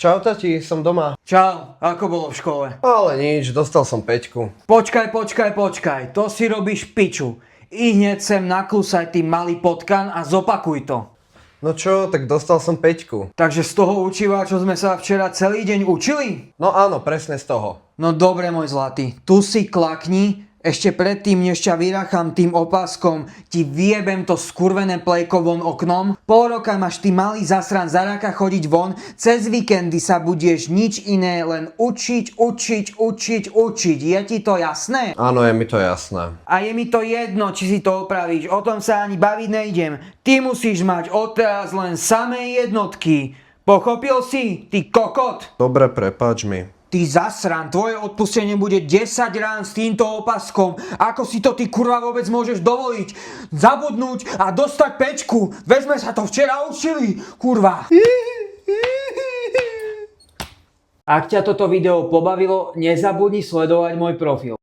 Čau tati, som doma. Čau, ako bolo v škole? Ale nič, dostal som 5. Počkaj, to si robíš piču. I hneď sem naklusaj ty malý potkan a zopakuj to. No čo, tak dostal som 5. Takže z toho učiva, čo sme sa včera celý deň učili? No áno, presne z toho. No dobre, môj zlatý, tu si klakni, ešte predtým, než ťa vyrachám tým opaskom, ti vyjebem to skurvené plejko von oknom, pol roka máš ty malý zasran zaráka chodiť von, cez víkendy sa budeš nič iné, len učiť. Je ti to jasné? Áno, je mi to jasné. A je mi to jedno, či si to opravíš, o tom sa ani baviť nejdem. Ty musíš mať odteraz len samé jednotky. Pochopil si, ty kokot? Dobre, prepáč mi. Ty zasran, tvoje odpustenie bude 10 rán s týmto opaskom. Ako si to ty kurva vôbec môžeš dovoliť? Zabudnúť a dostať pečku. Veď sme sa to včera učili, kurva. Ak ťa toto video pobavilo, nezabudni sledovať môj profil.